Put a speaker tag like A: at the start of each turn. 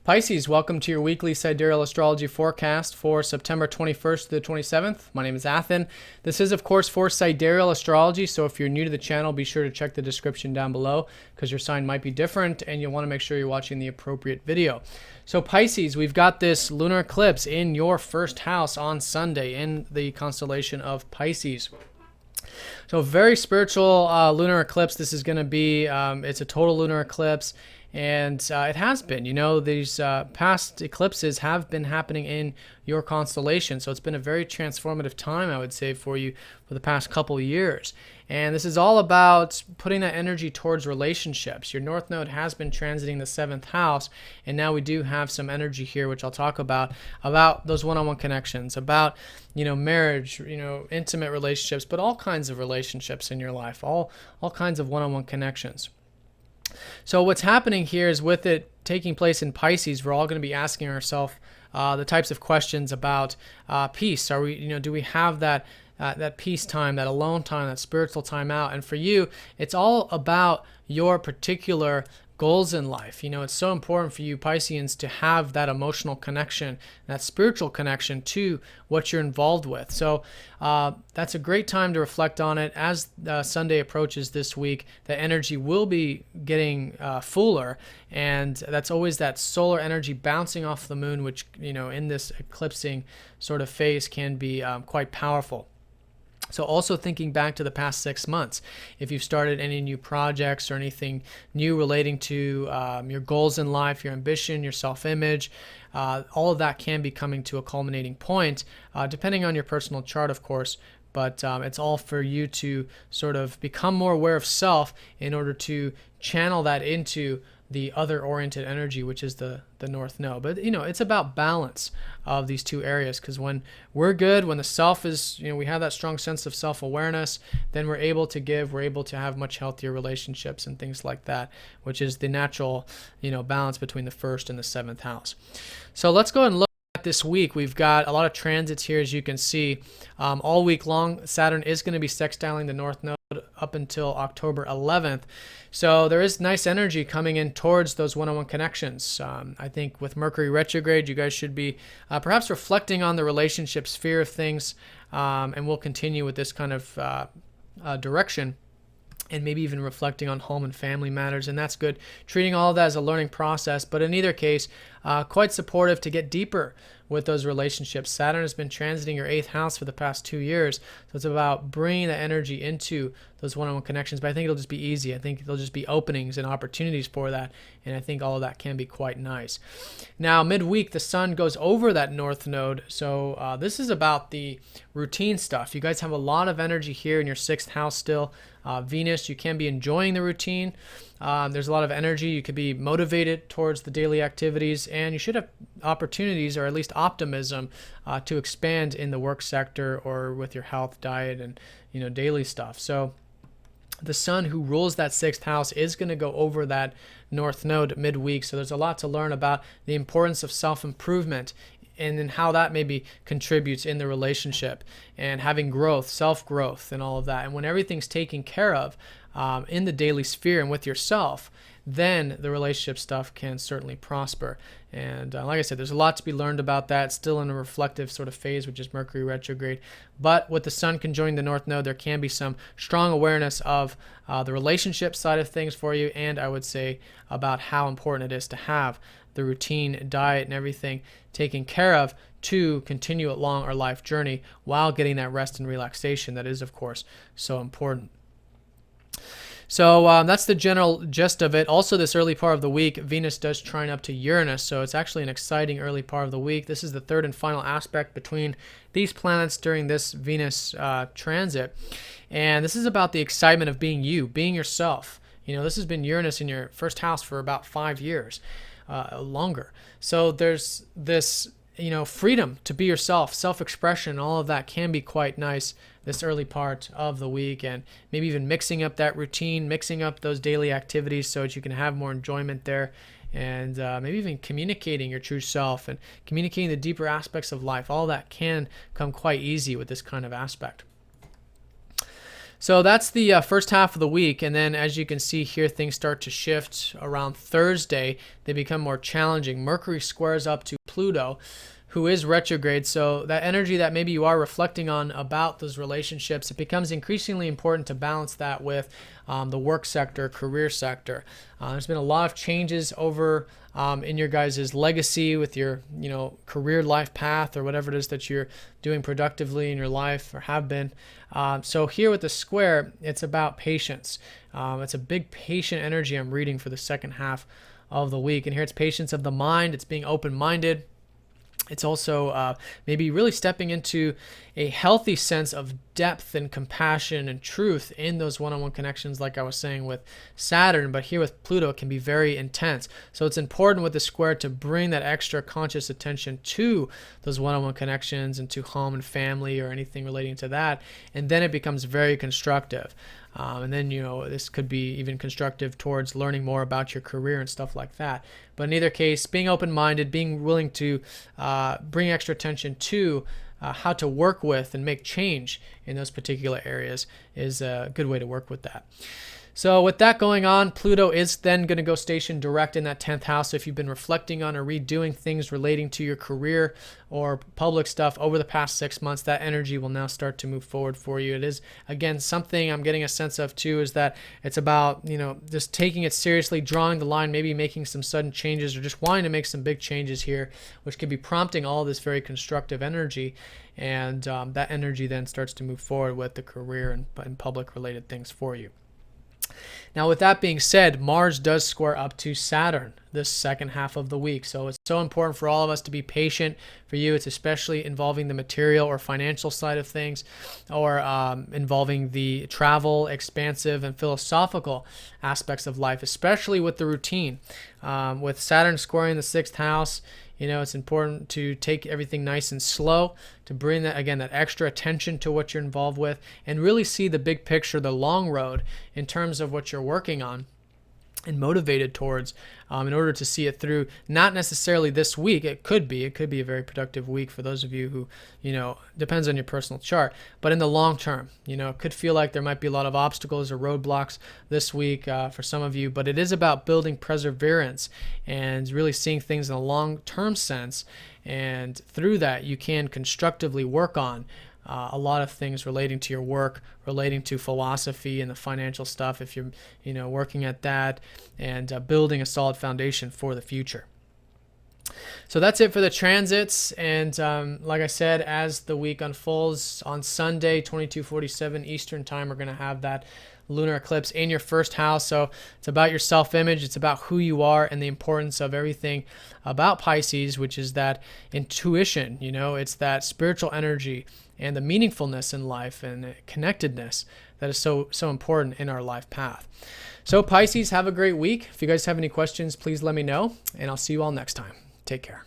A: Pisces, welcome to your weekly Sidereal Astrology forecast for September 21st to the 27th. My name is Athen. This is, of course, for Sidereal Astrology, so if you're new to the channel, be sure to check the description down below because your sign might be different and you'll want to make sure you're watching the appropriate video. So Pisces, we've got this lunar eclipse in your first house on Sunday in the constellation of Pisces. So very spiritual lunar eclipse. This is going to be, it's a total lunar eclipse. And it has been, these past eclipses have been happening in your constellation. So it's been a very transformative time, I would say, for you for the past couple of years. And this is all about putting that energy towards relationships. Your North Node has been transiting the 7th house. And now we do have some energy here, which I'll talk about those one-on-one connections, about, marriage, intimate relationships, but all kinds of relationships in your life, all kinds of one-on-one connections. So what's happening here is with it taking place in Pisces, we're all going to be asking ourselves the types of questions about peace. Are we, do we have that peace time, that alone time, that spiritual time out? And for you, it's all about your particular goals in life. It's so important for you Pisceans to have that emotional connection, that spiritual connection to what you're involved with. So that's a great time to reflect on it. As Sunday approaches this week, the energy will be getting fuller, and that's always that solar energy bouncing off the moon, which, in this eclipsing sort of phase can be quite powerful. So also thinking back to the past 6 months, if you've started any new projects or anything new relating to your goals in life, your ambition, your self-image, all of that can be coming to a culminating point, depending on your personal chart, of course. But it's all for you to sort of become more aware of self in order to channel that into the other-oriented energy, which is the North Node. But, it's about balance of these two areas, because when we're good, when the self is, we have that strong sense of self-awareness, then we're able to give, we're able to have much healthier relationships and things like that, which is the natural, balance between the 1st and the 7th house. So let's go and look at this week. We've got a lot of transits here, as you can see. All week long, Saturn is going to be sextiling the North Node up until October 11th. So there is nice energy coming in towards those one-on-one connections. I think with Mercury retrograde, you guys should be perhaps reflecting on the relationship sphere of things, and we'll continue with this kind of direction, and maybe even reflecting on home and family matters, and that's good. Treating all of that as a learning process, but in either case, quite supportive to get deeper with those relationships. Saturn has been transiting your 8th house for the past 2 years, so it's about bringing the energy into those one-on-one connections, but I think it'll just be easy. I think there'll just be openings and opportunities for that, and I think all of that can be quite nice. Now, midweek, the sun goes over that North Node, so this is about the routine stuff. You guys have a lot of energy here in your 6th house still. Venus, you can be enjoying the routine. There's a lot of energy. You could be motivated towards the daily activities, and you should have opportunities, or at least optimism, to expand in the work sector or with your health, diet, and daily stuff. So the sun, who rules that 6th house, is going to go over that North Node midweek. So there's a lot to learn about the importance of self-improvement, and then how that maybe contributes in the relationship, and having growth, self-growth, and all of that. And when everything's taken care of in the daily sphere and with yourself, then the relationship stuff can certainly prosper. And like I said, there's a lot to be learned about that. Still in a reflective sort of phase, which is Mercury retrograde. But with the sun conjoining the North Node, there can be some strong awareness of the relationship side of things for you, and I would say about how important it is to have the routine, diet, and everything taken care of to continue along our life journey while getting that rest and relaxation that is, of course, so important. So that's the general gist of it. Also, this early part of the week, Venus does trine up to Uranus, so it's actually an exciting early part of the week. This is the third and final aspect between these planets during this Venus transit, and this is about the excitement of being you, being yourself. This has been Uranus in your first house for about 5 years, longer. So there's this freedom to be yourself, self-expression, all of that can be quite nice this early part of the week, and maybe even mixing up that routine, mixing up those daily activities so that you can have more enjoyment there, and maybe even communicating your true self and communicating the deeper aspects of life. All that can come quite easy with this kind of aspect. So that's the first half of the week, and then as you can see here, things start to shift around Thursday. They become more challenging. Mercury squares up to Pluto, who is retrograde, so that energy that maybe you are reflecting on about those relationships, it becomes increasingly important to balance that with the work sector, career sector. There's been a lot of changes over in your guys' legacy with your career life path or whatever it is that you're doing productively in your life or have been. So here with the square, it's about patience. It's a big patient energy I'm reading for the second half of the week. And here it's patience of the mind. It's being open-minded. It's also maybe really stepping into a healthy sense of depth and compassion and truth in those one-on-one connections, like I was saying with Saturn. But here with Pluto, it can be very intense. So it's important with the square to bring that extra conscious attention to those one-on-one connections and to home and family or anything relating to that. And then it becomes very constructive. And then, this could be even constructive towards learning more about your career and stuff like that. But in either case, being open-minded, being willing to bring extra attention to how to work with and make change in those particular areas is a good way to work with that. So with that going on, Pluto is then going to go station direct in that 10th house. So if you've been reflecting on or redoing things relating to your career or public stuff over the past 6 months, that energy will now start to move forward for you. It is, again, something I'm getting a sense of too, is that it's about, just taking it seriously, drawing the line, maybe making some sudden changes or just wanting to make some big changes here, which could be prompting all this very constructive energy. And that energy then starts to move forward with the career and public related things for you. Now, with that being said, Mars does square up to Saturn this second half of the week. So it's so important for all of us to be patient. For you, it's especially involving the material or financial side of things, or involving the travel, expansive, and philosophical aspects of life, especially with the routine. With Saturn squaring the 6th house, it's important to take everything nice and slow, to bring that, again, that extra attention to what you're involved with and really see the big picture, the long road in terms of what you're working on and motivated towards, in order to see it through. Not necessarily this week. It could be a very productive week for those of you who, depends on your personal chart, but in the long term, it could feel like there might be a lot of obstacles or roadblocks this week for some of you, but it is about building perseverance and really seeing things in a long-term sense. And through that, you can constructively work on a lot of things relating to your work, relating to philosophy and the financial stuff, if you're working at that, and building a solid foundation for the future. So that's it for the transits. And like I said, as the week unfolds, on Sunday, 22:47 Eastern time, we're going to have that lunar eclipse in your first house. So it's about your self-image. It's about who you are and the importance of everything about Pisces, which is that intuition. It's that spiritual energy and the meaningfulness in life and connectedness that is so important in our life path. So Pisces, have a great week. If you guys have any questions, please let me know, and I'll see you all next time. Take care.